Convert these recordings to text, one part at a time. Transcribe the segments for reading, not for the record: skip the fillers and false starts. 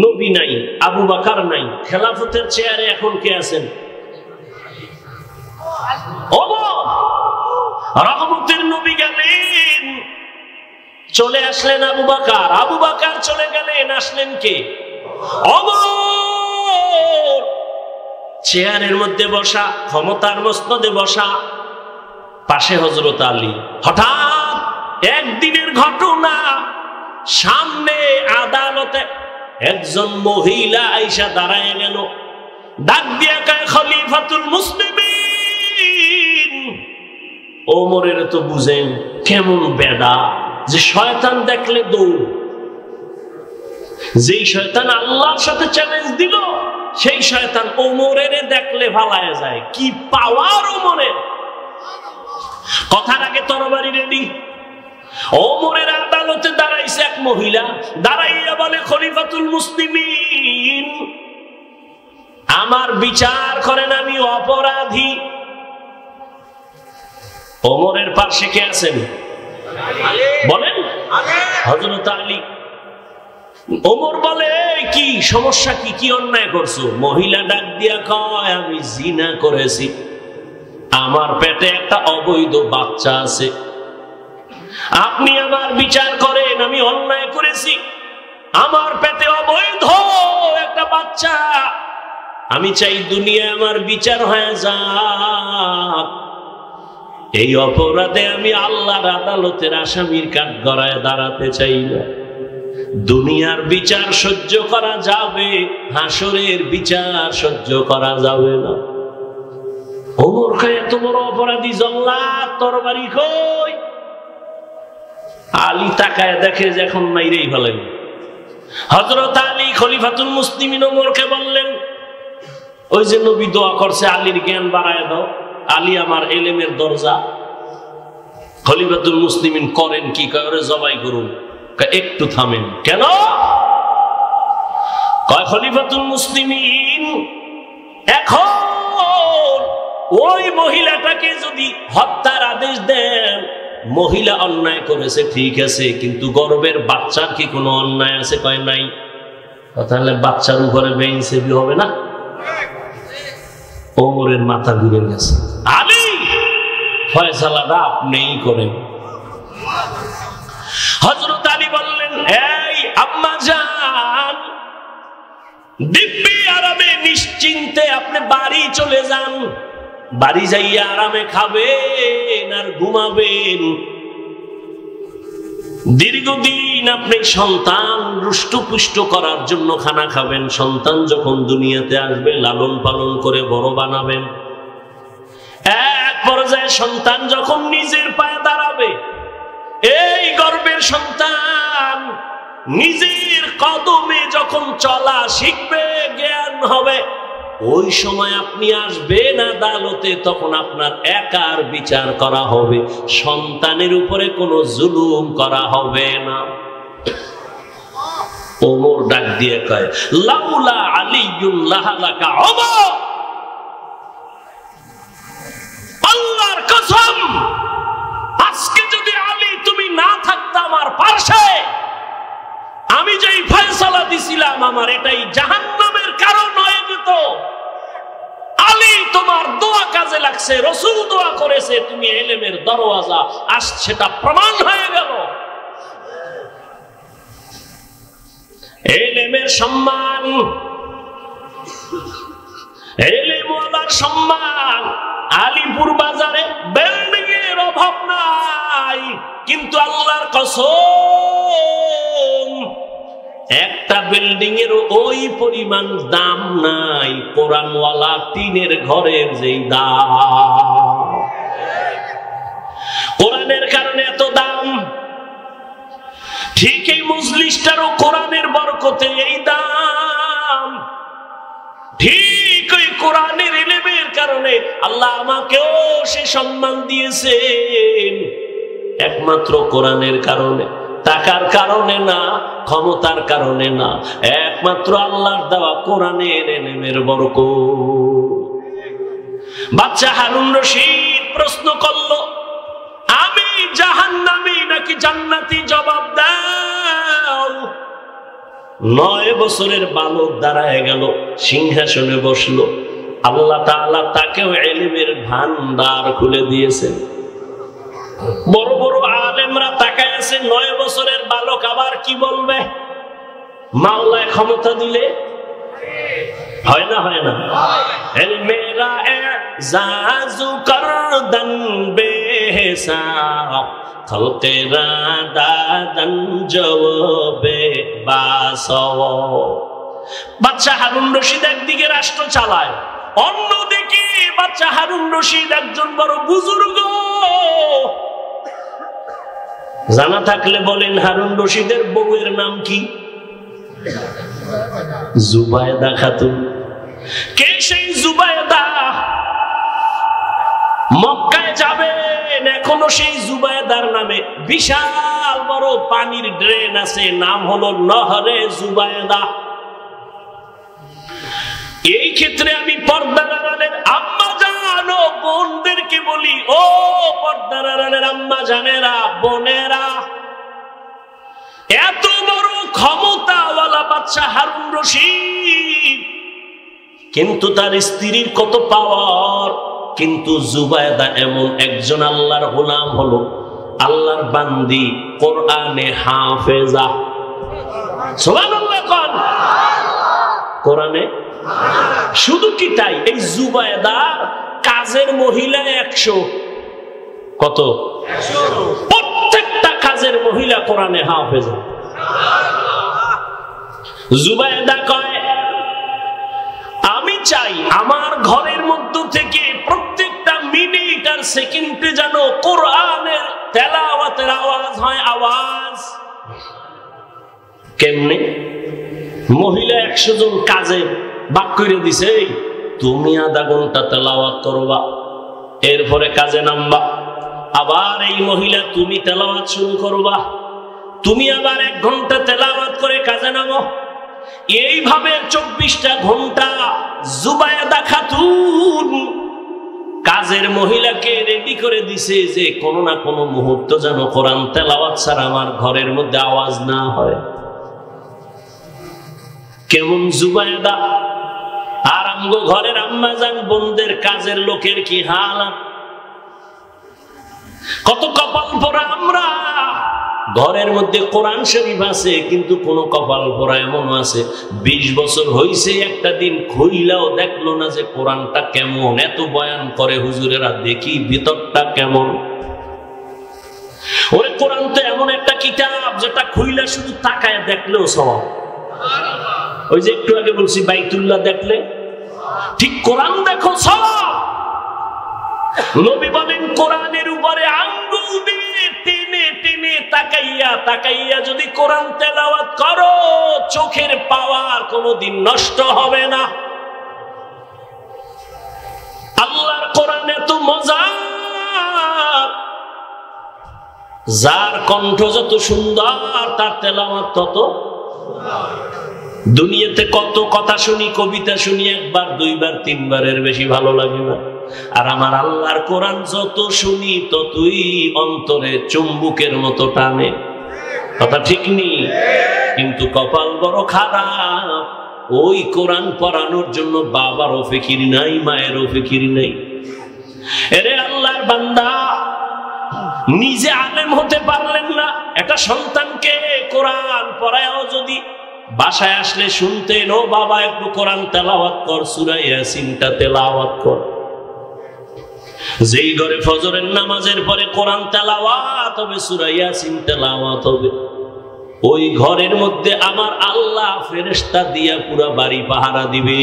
নবী নাই, আবু বকর নাই, খেলাফতের চেয়ারে এখন কে আছেন? ওমর। রহমতের নবী গেলেন, চলে আসলেন আবু বকর, আবু বকর চলে গেলেন, আসলেন কে? ওমর। চেয়ারের মধ্যে বসা, ক্ষমতার মসনদে বসা, পাশে হযরত আলী। হঠাৎ একদিনের ঘটনা, সামনে আদালতে একজন মহিলা আয়েশা দাঁড়ায় গেল, ডাক দিয়া কয়, খলিফাতুল মুসলিমিন। ওমরের তো বুঝেন কেমন বেডা, যে শয়তান দেখলে দৌড়। যেই শয়তান আল্লাহর সাথে চ্যালেঞ্জ দিল, সেই শয়তান ওমরের দেখলে ভালায় যায়। কি পাওয়ার ওমরের! কথার আগে তরবারি রেডি। ওমরের আদালতে দাঁড়াইছে এক মহিলা, দাঁড়াইয়া বলে, খলিফাতুল মুসলিমিন, আমার বিচার করেন, আমি অপরাধী। ওমরের পাশে কে আছেন? বলেন, হযরত আলী। ওমর বলে, কি সমস্যা, কি কি অন্যায় করছো? মহিলা ডাক দিয়া কয়, আমি জিনা করেছি, আমার পেটে একটা অবৈধ বাচ্চা আছে, আপনি আমার বিচার করেন, আমি অন্যায় করেছি, আমার পেটে অবৈধ একটা বাচ্চা, আমি চাই দুনিয়ায় আমার বিচার হয়ে যাক। এই অপরাধে আমি আল্লাহর আদালতের আসামির কাঠগড়ায় দাঁড়াতে চাই না। দুনিয়ার বিচার সহ্য করা যাবে, হাসরের বিচার সহ্য করা যাবে না। ওমর কয়, এত বড় অপরাধী, জল্লাদ, তরবারি কই? আলী তাকায় দেখে যে এখন মাইরেই ফেলেন। হযরত আলী খলিফাতুল মুসলিমিন ওমরকে বললেন, ওই যে নবী দোয়া করছে, আলীর জ্ঞান বাড়ায় দাও, আলী আমার এলেমের দরজা। খলিফাতুল মুসলিমিন করেন কি? কয়, ওরে জবাই করুন। একটু থামেন। কেন? কয়, খলিফাতুল মুসলিমিন, এখন ওই মহিলাটাকে যদি হত্যার আদেশ দেন, মহিলা অন্যায় করেছে ঠিক আছে, কিন্তু গর্ভের বাচ্চার কি কোনো অন্যায় আছে? কয় নাই। তাহলে বাচ্চার উপরে বেইনসাফি হবে না? ওমরের মাথা ঘুরে গেছে। আলী, ফয়সালাটা আপনিই করেন। হযরত আলী বললেন, এই আম্মা জান, দিব্যি আরামে নিশ্চিন্তে আপনি বাড়ি চলে যান, বাড়ি যাইয়া আরামে খাবেন আর ঘুমাবেন। দীর্ঘদিন আপনি সন্তান রুষ্টপুষ্ট করার জন্য খানা খাবেন, সন্তান যখন দুনিয়াতে আসবে লালন পালন করে বড় বানাবেন। এক পর্যায়ে সন্তান যখন নিজের পায়ে দাঁড়াবে, এই গর্ভের সন্তান নিজের কদমে যখন চলা শিখবে, জ্ঞান হবে, ওই সময় আপনি আসবেন আদালতে, তখন আপনার একার বিচার করা হবে, সন্তানের উপরে কোনো জুলুম করা হবে না। ওমর ডাক দিয়ে কয়, লাউলা আলিয়্যুন লাহালাকা ওমর, আল্লাহর কসম, আজকে যদি আলী তুমি না থাকতে আমার পাশে, আমি যেই ফয়সালা দিছিলাম, আমার এটাই জাহান্নামের কারণ হয়ে যেত। আলী তোমার দোয়া কাজে লাগছে, রাসূল দোয়া করেছে, তুমি ইলমের দরওয়াজা, আজ সেটা প্রমাণ হয়ে গেল। ইলমের সম্মান, ইলমওয়ালার সম্মান। আলীপুর বাজারে বিল্ডিং এর অভাব নাই, কিন্তু আল্লাহর কসম, একটা বিল্ডিং এর ওই পরিমাণ দাম নাই কোরআনওয়ালা টিনের ঘরের যেই দাম। কোরআনের কারণে এত দাম, ঠিক এই মজলিসটারও কোরআনের বরকতে এই দাম। ঠিক ওই কোরআনের ইলমের কারণে আল্লাহ আমাকেও সে সম্মান দিয়েছেন, একমাত্র কোরআনের কারণে, টাকার কারণে না, ক্ষমতার কারণে না, একমাত্র আল্লাহর দেওয়া কোরআনের ইলমের বরকত। বাচ্চা হারুন রশিদ প্রশ্ন করলো, আমি জাহান্নামী নাকি জান্নাতি? জবাব দাও। 9 বছরের বালক দাঁড়ায় গেল, সিংহাসনে বসলো। আল্লাহ তাআলা তাকেও ইলমের ভান্ডার খুলে দিয়েছেন। বড় বড় আলেমরা তাকায় আছে, 9 বছরের বালক আবার কি বলবে? মাওলায় ক্ষমতা দিলে হয় না? হয় না? মেরা এজাজু করদন বেহিসাব খলকেরা দাদন জওবে বাসও। বাদশা হারুন রশিদ একদিকে রাষ্ট্র চালায়, অন্যদিকে বাদশা হারুন রশিদ একজন বড় বুজুর্গ। জানা থাকলে বলেন, হারুন রশিদের বউয়ের নাম কি? জুবায়দা খাতুন। কে সেই জুবায়দা? মক্কায় যাবেন, এখনো সেই জুবায়দার নামে বিশাল বড় পানির ড্রেন আছে, নাম হলো নহরে জুবায়দা। এই ক্ষেত্রে আমি পর্দার আড়ালের আম্মা জান ও বোনদেরকে বলি, ও পর্দার আড়ালের আম্মা জানেরা, বোনেরা, এত বড় ক্ষমতাওয়ালা বাদশা হারুন রশিদ, কিন্তু তার স্ত্রীর কত পাওয়ার। কিন্তু জুবায়দা এমন একজন আল্লাহর গোলাম, হলো আল্লাহর বান্দি, কোরআনে হাফেজা। সুবহানাল্লাহ কোন কোরআনে। শুধু কি তাই, এই জুবায়দা কাজের মহিলা 100। কত? 100। প্রত্যেকটা কাজের মহিলা কোরআনে হাফেজা। জুবায়দা কয়, আমি চাই আমার ঘরের মধ্য থেকে প্রত্যেকটা মিনিট আর সেকেন্ডে যেন কোরআনের তেলাওয়াতের আওয়াজ হয়। আওয়াজ কেমনে? মহিলা 100 জন কাজে ভাগ করে দিছে, তুমি আধা ঘন্টা তেলাওয়াত করবা, এরপরে কাজে নামবা। আবার এই মহিলা তুমি তেলাওয়াত শুরু করবা, তুমি আবার 1 ঘন্টা তেলাওয়াত করে কাজে নামো। এইভাবে 24টা ঘন্টা জুবায়দা খাতুন কাজের মহিলাকে রেডি করে দিছে যে কোনো না কোনো মুহূর্ত যেন কোরআন তেলাওয়াত ছাড়া আমার ঘরের মধ্যে আওয়াজ না হয়। কেমন জুবায়দা! আর আমগো ঘরের আম্মাজান বোনদের কাজের লোকের কি হাল! কত কপাল পোড়া আমরা! ঘরের মধ্যে কোরআন শরীফ আছে, কিন্তু কোন কপাল পোড়া এমন আছে 20 বছর হইছে একটা দিন খুইলাও দেখলো না যে কোরআনটা কেমন। এত বয়ান করে হুজুরেরা, দেখি ভিতরটা কেমন। ওরে কোরআন তো এমন একটা কিতাব যেটা খুইলা শুধু তাকায় দেখলেও সওয়াব। ওই যে একটু আগে বলছি বাইতুল্লাহ দেখলে ঠিক, কোরআন দেখো সওয়াব। নবী বলেন, কোরআনের উপরে আঙ্গুল দিয়ে টেনে টেনে তাকাইয়া তাকাইয়া যদি কোরআন তেলাওয়াত করো, চোখের পাওয়ার কোনোদিন নষ্ট হবে না। আল্লাহর কোরআন এত মজার, যার কণ্ঠ যত সুন্দর তার তেলাওয়াত তত। দুনিয়াতে কত কথা শুনি, কবিতা শুনি, 1 বার 2 বার 3 বারের বেশি ভালো লাগে না। আর আমার আল্লাহর কোরআন যত শুনি ততই অন্তরে চুম্বুকের মতো টানে। কথা ঠিক নেই? কিন্তু কপাল বড় খারাপ, ওই কোরআন পড়ানোর জন্য বাবারও ফিকির নাই, মায়েরও ফিকির নাই। এরে আল্লাহর বান্দা, নিজে আলেম হতে পারলেন না, একটা সন্তানকে কোরআন পড়ায়ও যদি বাসায় আসলে শুনতেন, ও বাবা একটু কোরআন তেলাওয়াত কর, সূরা ইয়াসিনটা তেলাওয়াত কর। যেই ঘরে ফজরের নামাজের পরে কোরআন তেলাওয়াত হবে, সূরা ইয়াসিন তেলাওয়াত হবে, ওই ঘরের মধ্যে আমার আল্লাহ ফেরেশতা দিয়া পুরা বাড়ি পাহারা দিবে।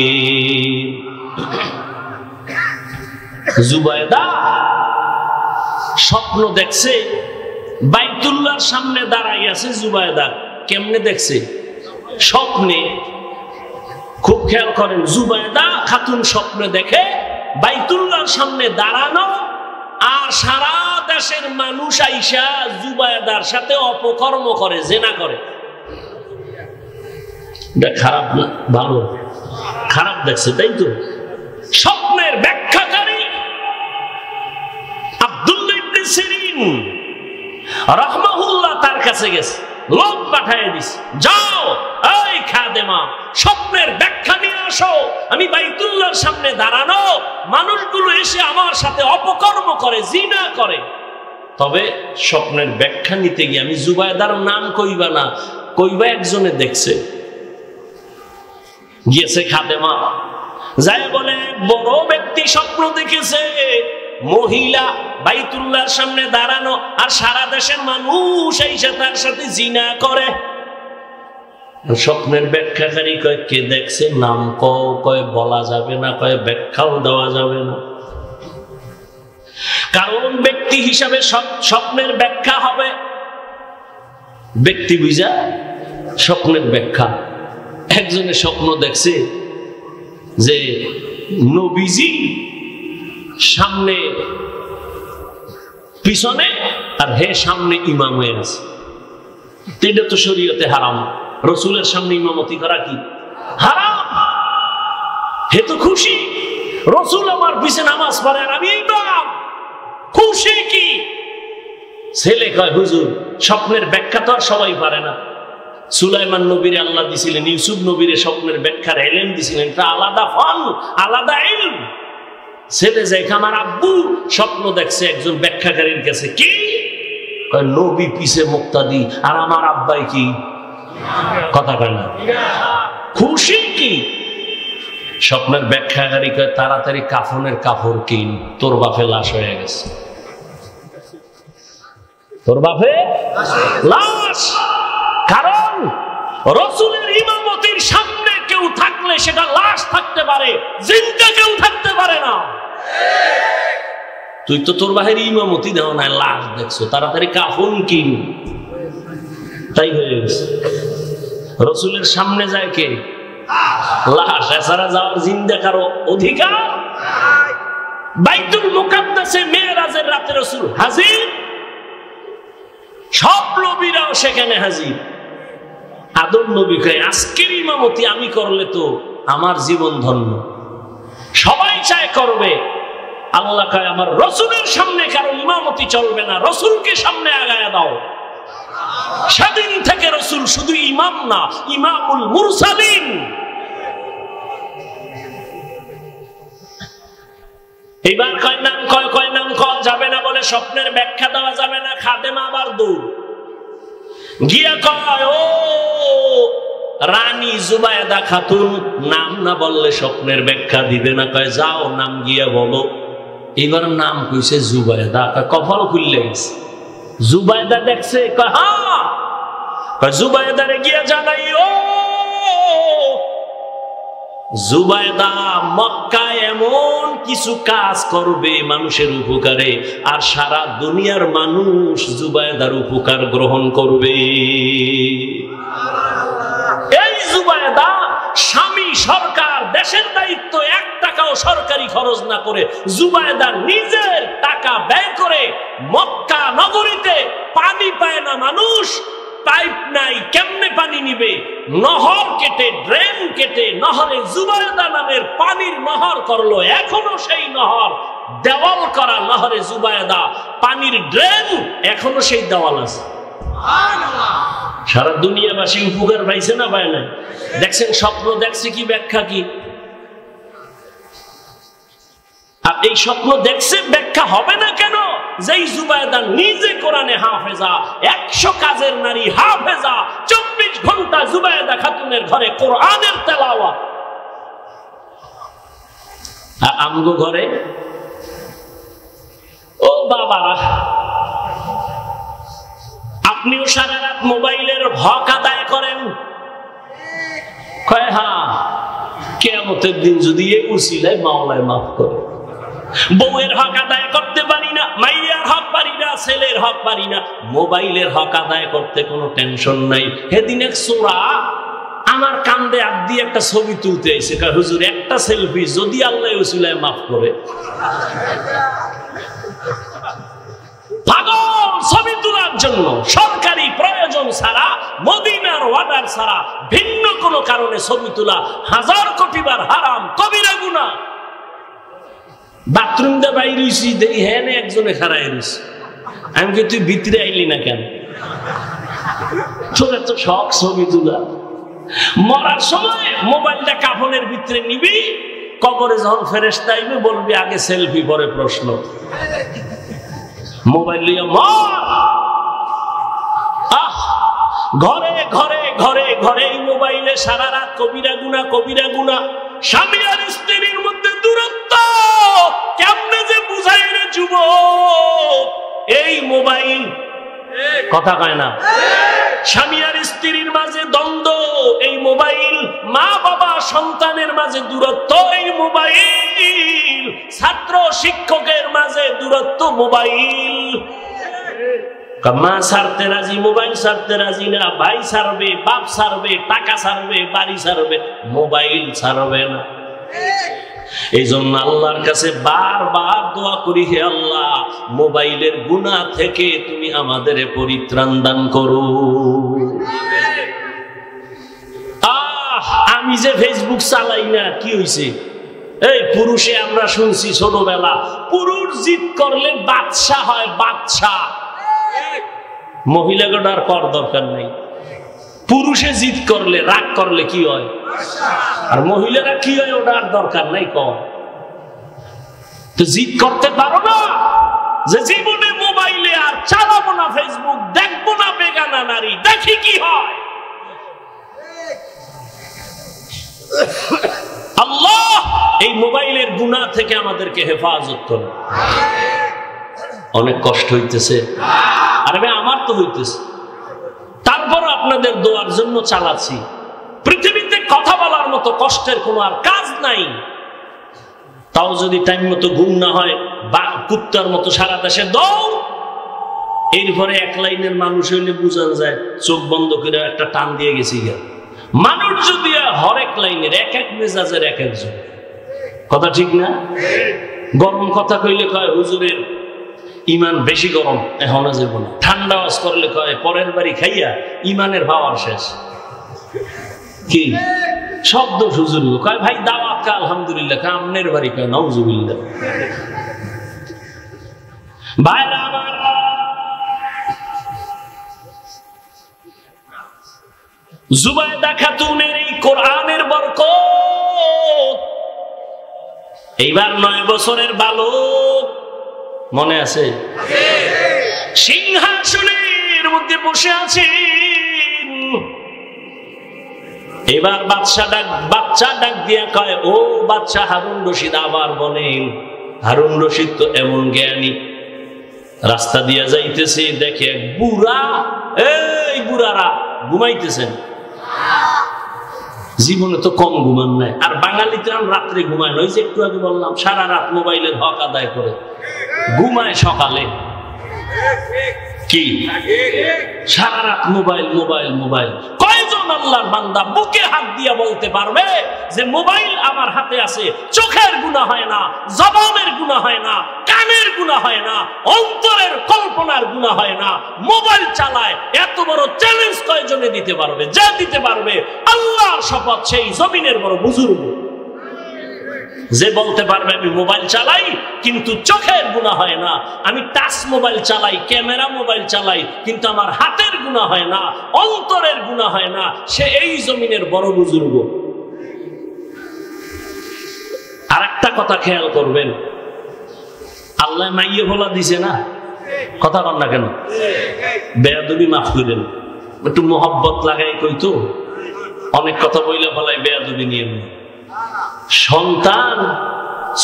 জুবায়দা স্বপ্ন দেখছে, বাইতুল্লাহর সামনে দাঁড়াই আছে জুবায়দা। কেমনে দেখছে? স্বপ্নে। খুব খেয়াল করেন, জুবায়দা খাতুন স্বপ্নে দেখে বাইতুল্লাহর সামনে দাঁড়ানো, আর সারা দেশের মানুষ আইসা জুবায়দার সাথে অপকর্ম করে, জেনা করে। খারাপ না? ভালো? খারাপ দেখছে, তাই তো? স্বপ্নের ব্যাখ্যাকারী আব্দুল্লাহ ইবনে সিরিন রাহমাহুল্লাহ তার কাছে গেছে, লোক পাঠিয়ে দিস, যাও এই খাদেমা স্বপ্নের ব্যাখ্যা নিয়ে আসো। আমি বাইতুল্লাহর সামনে দাঁড়ানো, মানুষগুলো এসে আমার সাথে অপকর্ম করে, জিনা করে। তবে স্বপ্নের ব্যাখ্যা নিতে গিয়ে আমি জুবায়দার নাম কইবা না, কইবা একজনে দেখছে। গিয়েছে খাদেমা, যাই বলে বড় ব্যক্তি স্বপ্ন দেখেছে মহিলা বাইতুল্লাহর সামনে দাঁড়ানো, আর সারা দেশের মানুষ এসে তার সাথে জিনা করে। স্বপ্নের ব্যাখ্যাকারী কয় কে দেখছে, নাম কয় বলা যাবে না, কয় ব্যাখ্যাও দেওয়া যাবে না। কারণ ব্যক্তি হিসাবে স্বপ্নের ব্যাখ্যা হবে, ব্যক্তি বুঝা স্বপ্নের ব্যাখ্যা। একজনের স্বপ্ন দেখছে যে নবীজি সামনে পিছনে আর হে সামনে ইমাম হয়ে আছে। এটা তো শরীয়তে হারাম, রসুলের সামনে ইমামতি করা কি হারাম। হে তো খুশি, রসুল আমার পিছে নামাজ পড়ে আর আমি ইমাম, খুশি কি? ছেলে কয় হুজুর স্বপ্নের ব্যাখ্যা তো আর সবাই পারে না। সুলাইমান নবীরে আল্লাহ দিছিলেন, ইউসুফ নবীরে স্বপ্নের ব্যাখ্যার ইলম দিছিলেন, এটা আলাদা ফন, আলাদা ইলম। ছেলে যাই আমার আব্বু স্বপ্ন দেখছে একজন ব্যাখ্যাকারীর কাছে, কি কয় নবী পিছে মুক্তাদি আর আমার আব্বাই কি কথা কয় না, খুশি কি? স্বপ্নের ব্যাখ্যাকারী কয় তাড়াতাড়ি কাফনের কাপড় কিন, তোর বাপে লাশ হয়ে গেছে, তোর বাপে লাশ। কারণ রসুলের ইমামতির সামনে কেউ থাকলে সেটা লাশ থাকতে পারে, জিন্দা কেউ থাকতে পারে না। তুই তো তোর বাহির ইমামতি দেও না, লাশ দেখছো, তাড়াতাড়ি কাফন কিন। তাই হয়ে গেছে, রসুলের সামনে যায় কে? লাশ, এছাড়া যাওয়ার জিন্দা কারো অধিকার। বাইতুল মুকাদ্দাসে মেরাজের রাতে রসুল হাজির, সব নবীরাও সেখানে হাজির। আদম নবী কয় আজকের ইমামতি আমি করলে তো আমার জীবন ধন্য, সবাই চায় করবে। আল্লাহ কয় আমার রসুলের সামনে কারো ইমামতি চলবে না, রসুলকে সামনে আগায়া দাও। সেদিন থেকে রসুল শুধু ইমাম না, ইমামুল মুরসালিন। এইবার কয় নাম কয় যাবে না বলে স্বপ্নের ব্যাখ্যা দেওয়া যাবে না। খাদেমা আবার দূর গিয়া কয় ও রানী জুবায়দা খাতুন, নাম না বললে স্বপ্নের ব্যাখ্যা দিবে না। কয় যাও নাম গিয়া বলো। এবার নাম কইছে জুবায়দা, কপাল খুললে গেছে। জুবায়দা দেখছে, কয় হ্যাঁ। জুবায়দারে গিয়া জানাই ও জুবায়দা মক্কায় এমন কিছু কাজ করবে মানুষের উপকারে, আর সারা দুনিয়ার মানুষ জুবায়দার উপকার গ্রহণ করবে। এই জুবায়দা স্বামী সরকার, দেশের দায়িত্ব, 1 টাকাও সরকারি খরচ না করে জুবায়দা নিজের টাকা ব্যয় করে মক্কা নগরীতে পানি পায় না মানুষ, পাইপ নাই, কেমনে পানি নিবে? নহর কেটে, ড্রেন কেটে নহরে জুবায়দা নামের পানির নহর করলো। এখনো সেই নহর দেওয়াল করা, নহরে জুবায়দা পানির ড্রেন, এখনো সেই দেওয়াল আছে। সারা দুনিয়াবাসী উপকার পাইছে না পায় না? দেখছেন স্বপ্ন দেখছে কি, ব্যাখ্যা কি? আর এই স্বপ্ন দেখছে, ব্যাখ্যা হবে না কেন? যেই জুবায়দা নিজে কোরআনে হাফেজা, 100 কাজের নারী হাফেজা, 24 ঘন্টা জুবায়দা খাতুনের ঘরে কোরআনের তেলাওয়াত। আর আমগো ঘরে ও বাবারা, আপনিও সারা রাত মোবাইলের হক আদায় করেন। কয় হ্যাঁ, কিয়ামতের দিন যদি এই উসিলায় মাওলায় মাফ করে। বউয়ের হক আদায় করতে পারি না, মাইয়ার হক পারি না, ছেলের হক পারি না, মোবাইলের হক আদায় করতে কোনো টেনশন নাই। সেদিন এক চোরা আমার কান্দে হাত দিয়ে একটা ছবি তুলতে আইছে, কয় হুজুর একটা সেলফি যদি আল্লাহ উসিলায় মাফ করে। পাগল ছবি তোলার জন্য, সরকারি প্রয়োজন ছাড়া, মদিনার অর্ডার ছাড়া ভিন্ন কোনো কারণে ছবি তোলা 1000 কোটি বার হারাম, কবিরা গুনাহ। বাথরুম দে বাইরে হইছি, দেখি হ্যাঁ একজনে খাড়াই রইছে। আমি কি তুই ভিতরে আইলি না কেন? তোর এত শখ ছবি তোলা, মরার সময় মোবাইলটা কাফনের ভিতরে নিবি, কবরে যখন ফেরেশতা আইবে বলবি আগে সেলফি পরে প্রশ্ন। মোবাইল লিয়ে মর। আহ, ঘরে ঘরে ঘরে ঘরে এই মোবাইলে সারা রাত কবিরা গুনাহ, কবিরা গুনাহ। স্বামী আর স্ত্রীর মধ্যে দূরত্ব কেমনে যে বুঝাই রে যুবক, এই মোবাইল কথা কয় না। স্বামী আর স্ত্রীর মাঝে দ্বন্দ্ব, এই মোবাইল। মা বাবা সন্তানের মাঝে দূরত্ব, এই মোবাইল। ছাত্র শিক্ষকের মাঝে দূরত্ব, মোবাইল। মা ছাড়তে রাজি, মোবাইল ছাড়তে রাজি না। ভাই ছাড়বে, বাপ ছাড়বে, টাকা ছাড়বে, বাড়ি ছাড়বে, মোবাইল ছাড়বে না। এই জন্য আল্লাহর কাছে বারবার দোয়া করি, হে আল্লাহ, মোবাইলের গুনাহ থেকে তুমি আমাদের পরিত্রাণ দান করো। আমি যে ফেসবুক চালাই না, কি হয়েছে? এই পুরুষে আমরা শুনছি ছোটবেলা, পুরুষ জিদ করলে বাদশা হয়, বাদশা। মহিলাগোটার কর দরকার নেই। পুরুষে জিদ করলে, রাগ করলে কি হয়? আর মহিলারা কি হয় ওটার দরকার নাই। কম তো জিদ করতে পারো না যে জীবনে মোবাইলে আর চালাবো না, ফেসবুক দেখবো না, বেগানা নারী দেখি কি হয়। আল্লাহ এই মোবাইলের গুনাহ থেকে আমাদেরকে হেফাজত করে। অনেক কষ্ট হইতেছে, আরে ভাই আমার তো হইতেছে, তারপর আপনাদের দোয়ার জন্য চালাচ্ছি। পৃথিবীতে কথা বলার মতো কষ্টের কোনো আর কাজ নাই। তাও যদি টাইম মতো ঘুম না হয়, বা কুত্তার মতো সারা দেশে দৌড়। এরপরে এক লাইনের মানুষ হইলে বুঝানো যায় চোখ বন্ধ করে একটা টান দিয়ে গেছি। মানুষ যদি হরেক লাইনের, এক এক মেজাজের এক একজন, কথা ঠিক না? গরম কথা কইলে কয় হুজুরের ইমান বেশি গরম, এখন যাবো না। ঠান্ডা আওয়াজ করলে কয় পরের বাড়ি খাইয়া ইমানের পাওয়ার শেষ। কি শব্দ হুজুর কয় ভাই দাওয়াত কা আলহামদুলিল্লাহ, কামনের বাড়ি কয় নাউজুবিল্লাহ। ভাইরা আমার, জুবাইদা খাতুনের এই কোরআনের বরকত, এইবার 9 বছরের বালক, মনে আছে? সিংহাসনের মধ্যে বসে আছেন। এবার বাচ্চা ডাক দিয়া কয়, ও বাচ্চা হারুন রশিদ। আবার বলেন, হারুন রশিদ তো এমন জ্ঞানী, রাস্তা দিয়া যাইতেছে, দেখে এক বুড়া। এই বুড়ারা ঘুমাইতেছেন, জীবনে তো কম ঘুমান নাই। আর বাঙালিতে রাত্রে ঘুমায় না, ওই যে একটু আগে বললাম সারা রাত মোবাইলের হক আদায় করে ঘুমায়, সকালে কি সারা রাত মোবাইল মোবাইল মোবাইল। কয়জন আল্লাহর বান্দা বুকে হাত দিয়ে বলতে পারবে যে মোবাইল আমার হাতে আছে, চোখের গুনাহ হয় না, জবানের গুনাহ হয় না, কানের গুনাহ হয় না, অন্তরের কল্পনার গুনাহ হয় না, মোবাইল চালায়? এত বড় চ্যালেঞ্জ কয়জনে দিতে পারবে? যা দিতে পারবে আল্লাহর শপথ, সেই জমিনের বড় বুজুর্গ। যে বলতে পারবে আমি মোবাইল চালাই কিন্তু চোখের গুনাহ হয় না, আমি টাচ মোবাইল চালাই, ক্যামেরা মোবাইল চালাই কিন্তু আমার হাতের গুনাহ হয় না, অন্তরের গুনাহ হয় না, সে এই জমিনের বড় বুজুর্গ। আর একটা কথা খেয়াল করবেন, আল্লাহ মাইয়ে ভোলা দিছে না, কথা বল না কেন? বেয়াদবি মাফ করেন, একটু মোহব্বত লাগাই কইতো, অনেক কথা বইলে ফলাই বেয়াদবি নিয়ে। সন্তান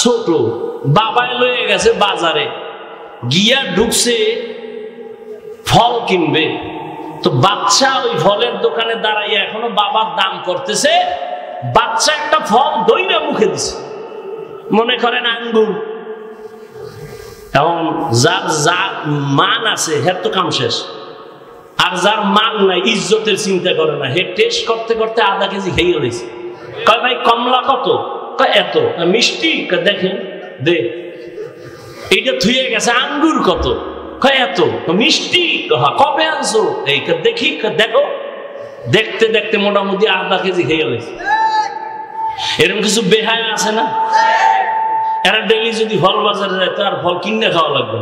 ছোট, বাবায় লয়ে গেছে বাজারে, গিয়া ঢুকছে ফল কিনবে, তো বাচ্চা ওই ফলের দোকানে দাঁড়াইয়া এখনো বাবার দাম করতেছে। বাচ্চা একটা ফল দইরা মুখে দিছে, মনে করেন আঙ্গুর। এখন যার মান আছে হের তো কাম শেষ, আর যার মান নাই, ইজ্জতের চিন্তা করে না, হে টেস্ট করতে করতে আধা কেজি খেয়ে রয়েছে। কয় ভাই কমলা কত? কয় এত। মিষ্টি? দেখেন দে। এইটা থুয়ে গেছে। আঙ্গুর কত? কয় এত। মিষ্টি? কবে আনছো? এই দেখি, দেখো। দেখতে দেখতে মোটামুটি আধা কেজি খেয়ে গেছে। এরকম কিছু বেহায়া আছে না? এরা ডেলি যদি ফল বাজারে যায় তার ফল কিনে খাওয়া লাগবে।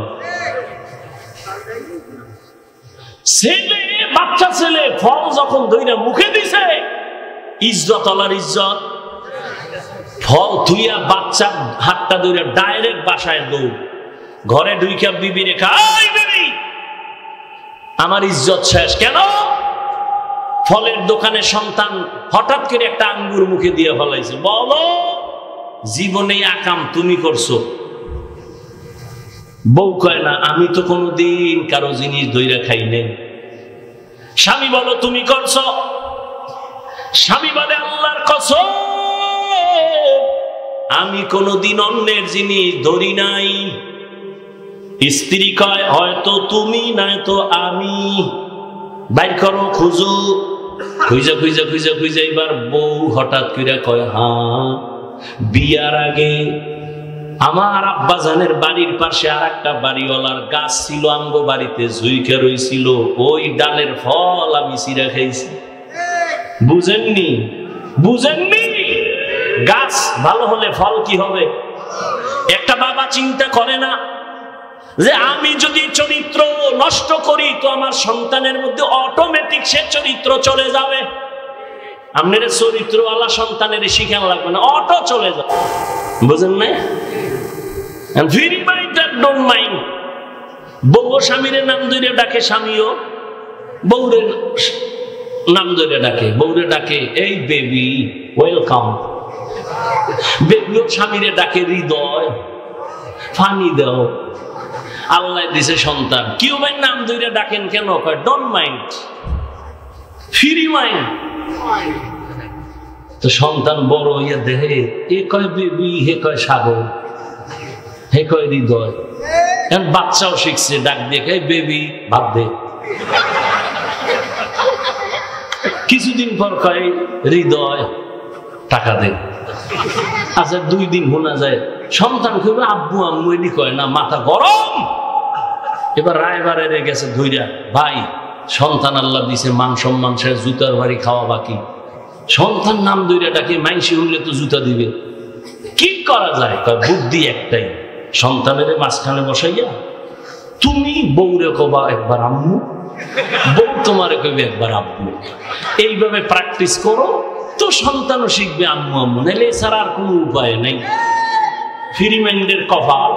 ছেলে বাচ্চা ছেলে ফল যখন ধইরা মুখে দিছে, ইজ্জত আলার ইজ্জত, ফল ধুইয়া বাচ্চা হাতটা ধইরা ডাইরেক্ট বাসায় দৌড়, ঘরে ঢুইকা বিবি রেখা, এই বিবি আমার ইজ্জত শেষ। কেন? ফলের দোকানে সন্তান হঠাৎ করে একটা আঙ্গুর মুখে দিয়ে ফলাইছে। বলো জীবনে আকাম তুমি করছো? বউ কয় না, আমি তো কোনোদিন কারো জিনিস ধইরা খাই নাই। স্বামী বলো তুমি করছো? স্বামী বলে আল্লাহর কসম আমি কোনোদিন অন্যের জিনিস ধরি নাই। স্ত্রী কয় হয়তো তুমি নয়তো আমি, বাইর করো খুঁজো। খুঁজা খুঁজা খুঁজা খুঁজা এবার বউ হঠাৎ করে কয় হ্যাঁ, বিয়ার আগে আমার আব্বাজানের বাড়ির পাশে আর একটা বাড়িওয়ালার গাছ ছিল, আমগো বাড়িতে ঝুইকা রইছিল, ওই ডালের ফল আমি চিরা খাইছি। বুঝেননি? বুঝেননি? গাছ ভালো হলে ফল কি হবে? একটা বাবা চিন্তা করে না যে আমি যদি চরিত্র নষ্ট করি তো আমার সন্তানের মধ্যে অটোমেটিক সে চরিত্র চলে যাবে। আপনার চরিত্রওয়ালা সন্তানের শিখান লাগবে না, অটো চলে যাবে। বুঝেন না? ভেরি মাইন্ড আর ডোন্ট মাইন্ড। বউ স্বামীর নাম ধরে ডাকে, স্বামীও বউরে নাম ধরে ডাকে, বউরে ডাকে এই বেবি ওয়েলকাম। বেবিও স্বামীরে ডাকে হৃদয়, ফানি দাও। আল্লাহ দিছে সন্তান, কেউ ভাই নাম ধরে ডাকেন কেন? কয় ডোন্ট মাইন্ড, ফ্রি মাইন্ড। তো সন্তান বড় হইয়া দেহে, এ কয় বেবি, হে কয় সাগর, হে কয় হৃদয়। এখন বাচ্চাও শিখছে ডাক দিয়ে, কয় বেবি ভাত দে। কিছুদিন পর কয় হৃদয় টাকা দে। আচ্ছা 2 দিন শোনা যায় সন্তান কইবে আব্বু আম্মু, এটি কয় না, মাথা গরম। এবার রায়বারে গেছে ধইরা, ভাই সন্তান আল্লাহ দিছে, মান সম্মান শেষ, জুতার বাড়ি খাওয়া বাকি। সন্তান নাম ধইরা ডাকে, মাইনসি হইলে তো জুতা দিবে। কি করা যায়? কয় বুদ্ধি একটাই, সন্তানের মাঝখানে বসাইয়া তুমি বউরে কবা একবার আম্মু, বউ তোমারে কইবে একবার আব্বু। এইভাবে প্র্যাকটিস করো তো সন্তানও শিখবে আম্মু আম্মু, নাহলে এছাড়া আর কোনো উপায় নেই। ফ্রি মাইন্ডের কপাল।